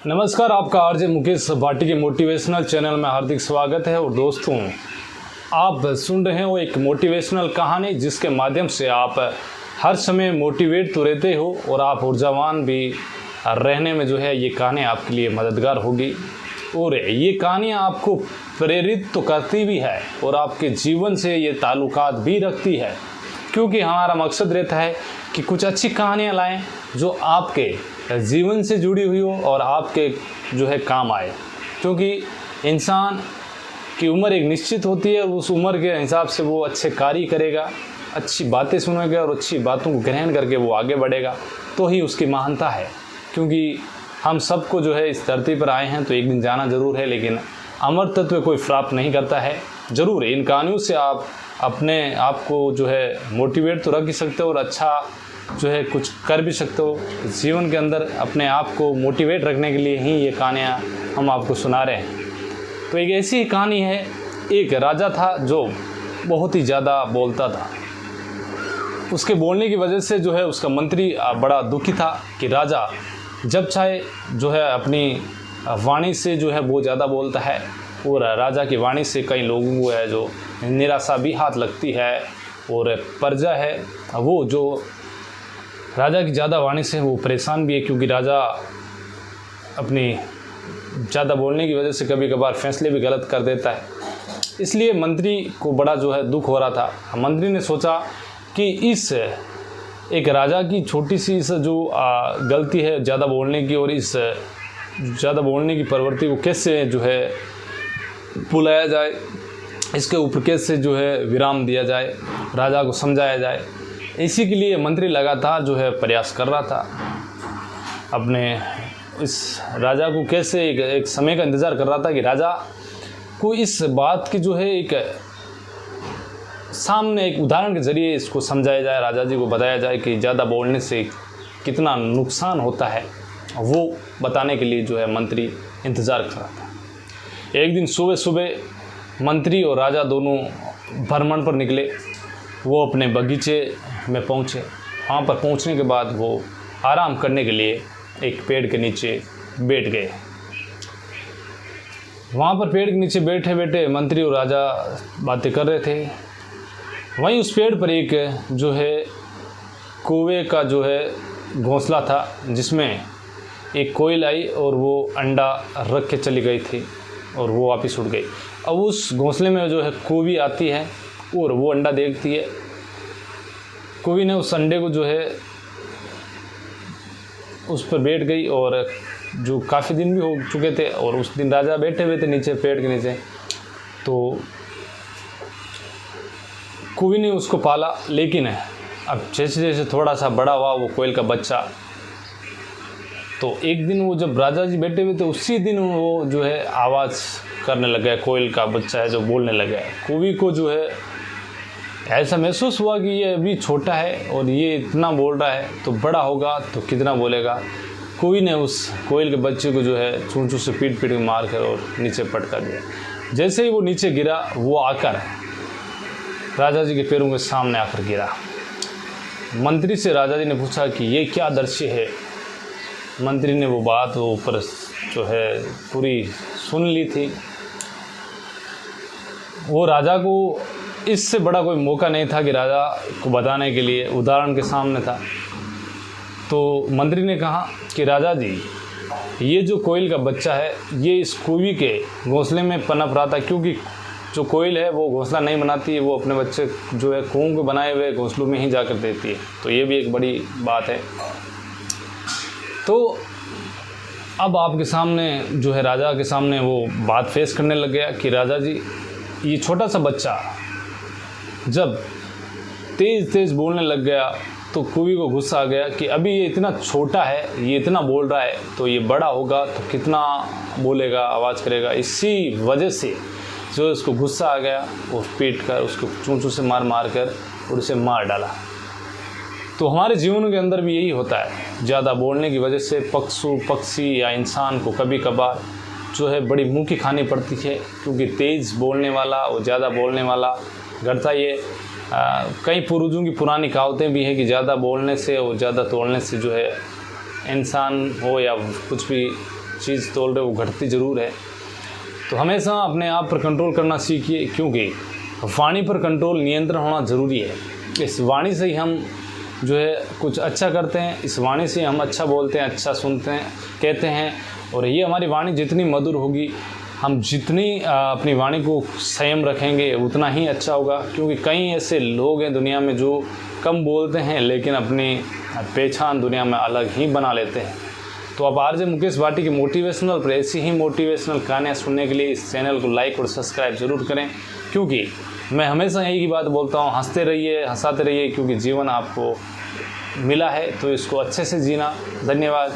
नमस्कार, आपका आरजे मुकेश भाटी के मोटिवेशनल चैनल में हार्दिक स्वागत है। और दोस्तों, आप सुन रहे हो एक मोटिवेशनल कहानी जिसके माध्यम से आप हर समय मोटिवेट तो रहते हो और आप ऊर्जावान भी रहने में ये कहानी आपके लिए मददगार होगी। और ये कहानी आपको प्रेरित तो करती भी है और आपके जीवन से ये ताल्लुकात भी रखती है, क्योंकि हमारा मकसद रहता है कि कुछ अच्छी कहानियाँ लाएं जो आपके जीवन से जुड़ी हुई हो और आपके काम आए। क्योंकि इंसान की उम्र एक निश्चित होती है, उस उम्र के हिसाब से वो अच्छे कार्य करेगा, अच्छी बातें सुनेगा और अच्छी बातों को ग्रहण करके वो आगे बढ़ेगा, तो ही उसकी महानता है। क्योंकि हम सबको इस धरती पर आए हैं तो एक दिन जाना ज़रूर है, लेकिन अमर तत्व कोई प्राप्त नहीं करता है। ज़रूर इन कहानियों से आप अपने आप को मोटिवेट तो रख ही सकते हो और अच्छा कुछ कर भी सकते हो। जीवन के अंदर अपने आप को मोटिवेट रखने के लिए ही ये कहानियाँ हम आपको सुना रहे हैं। तो एक ऐसी ही कहानी है, एक राजा था जो बहुत ही ज़्यादा बोलता था। उसके बोलने की वजह से उसका मंत्री बड़ा दुखी था कि राजा जब चाहे अपनी वाणी से बहुत ज़्यादा बोलता है और राजा की वाणी से कई लोगों को जो निराशा भी हाथ लगती है। और प्रजा है वो जो राजा की ज़्यादा वाणी से वो परेशान भी है, क्योंकि राजा अपनी ज़्यादा बोलने की वजह से कभी कभार फैसले भी गलत कर देता है। इसलिए मंत्री को बड़ा दुख हो रहा था। मंत्री ने सोचा कि इस एक राजा की छोटी सी इस गलती है ज़्यादा बोलने की, और इस ज़्यादा बोलने की प्रवृत्ति को कैसे बुलाया जाए, इसके ऊपर कैसे विराम दिया जाए, राजा को समझाया जाए। इसी के लिए मंत्री लगातार प्रयास कर रहा था। अपने इस राजा को कैसे एक समय का इंतज़ार कर रहा था कि राजा को इस बात की एक सामने एक उदाहरण के ज़रिए इसको समझाया जाए, राजा जी को बताया जाए कि ज़्यादा बोलने से कितना नुकसान होता है। वो बताने के लिए मंत्री इंतज़ार कर रहा था। एक दिन सुबह सुबह मंत्री और राजा दोनों भ्रमण पर निकले। वो अपने बगीचे में पहुँचे। वहाँ पर पहुँचने के बाद वो आराम करने के लिए एक पेड़ के नीचे बैठ गए। वहाँ पर पेड़ के नीचे बैठे बैठे मंत्री और राजा बातें कर रहे थे। वहीं उस पेड़ पर एक कौवे का घोंसला था, जिसमें एक कोयल आई और वो अंडा रख के चली गई थी और वो वापस उड़ गई। अब उस घोंसले में कौवी आती है और वो अंडा देखती है। कौवी ने उस अंडे को उस पर बैठ गई, और जो काफ़ी दिन भी हो चुके थे और उस दिन राजा बैठे हुए थे नीचे पेड़ के नीचे। तो कौवी ने उसको पाला, लेकिन अब जैसे जैसे थोड़ा सा बड़ा हुआ वो कोयल का बच्चा, तो एक दिन वो जब राजा जी बैठे हुए थे उसी दिन वो आवाज़ करने लगा। कोयल का बच्चा है जो बोलने लगा। कौवी को ऐसा महसूस हुआ कि ये अभी छोटा है और ये इतना बोल रहा है, तो बड़ा होगा तो कितना बोलेगा। कौवी ने उस कोयल के बच्चे को चूंचू से पीट पीट के मार कर और नीचे पटका दिया। जैसे ही वो नीचे गिरा, वो आकर राजा जी के पैरों के सामने आकर गिरा। मंत्री से राजा जी ने पूछा कि ये क्या दृश्य है। मंत्री ने वो बात वो ऊपर पूरी सुन ली थी। वो राजा को इससे बड़ा कोई मौका नहीं था कि राजा को बताने के लिए, उदाहरण के सामने था। तो मंत्री ने कहा कि राजा जी, ये जो कोयल का बच्चा है ये इस कौवी के घोंसले में पनप रहा था, क्योंकि जो कोयल है वो घोंसला नहीं बनाती है, वो अपने बच्चे कौओं के बनाए हुए घोंसलों में ही जाकर देती है। तो ये भी एक बड़ी बात है। तो अब आपके सामने राजा के सामने वो बात फेस करने लग गया कि राजा जी, ये छोटा सा बच्चा जब तेज़ तेज़ बोलने लग गया तो कौवी को गुस्सा आ गया कि अभी ये इतना छोटा है, ये इतना बोल रहा है, तो ये बड़ा होगा तो कितना बोलेगा, आवाज़ करेगा। इसी वजह से उसको गुस्सा आ गया और पीट कर उसको चूंचू से मार मार कर और उसे मार डाला। तो हमारे जीवन के अंदर भी यही होता है। ज़्यादा बोलने की वजह से पशु पक्षी या इंसान को कभी कभार बड़ी मुँह की खानी पड़ती है, क्योंकि तेज़ बोलने वाला और ज़्यादा बोलने वाला घटता ये कई पूर्वजों की पुरानी कहावतें भी हैं कि ज़्यादा बोलने से और ज़्यादा तोड़ने से इंसान हो या कुछ भी चीज़ तोल रहे हो वो घटती ज़रूर है। तो हमेशा अपने आप पर कंट्रोल करना सीखिए, क्योंकि वाणी पर कंट्रोल, नियंत्रण होना ज़रूरी है। इस वाणी से ही हम जो है कुछ अच्छा करते हैं, इस वाणी से हम अच्छा बोलते हैं, अच्छा सुनते हैं, कहते हैं। और ये हमारी वाणी जितनी मधुर होगी, हम जितनी अपनी वाणी को संयम रखेंगे उतना ही अच्छा होगा। क्योंकि कई ऐसे लोग हैं दुनिया में जो कम बोलते हैं लेकिन अपनी पहचान दुनिया में अलग ही बना लेते हैं। तो आप आरजे मुकेश भाटी के मोटिवेशनल पर ऐसी ही मोटिवेशनल कहानियाँ सुनने के लिए इस चैनल को लाइक और सब्सक्राइब ज़रूर करें, क्योंकि मैं हमेशा यही बात बोलता हूँ, हंसते रहिए, हंसाते रहिए, क्योंकि जीवन आपको मिला है तो इसको अच्छे से जीना। धन्यवाद।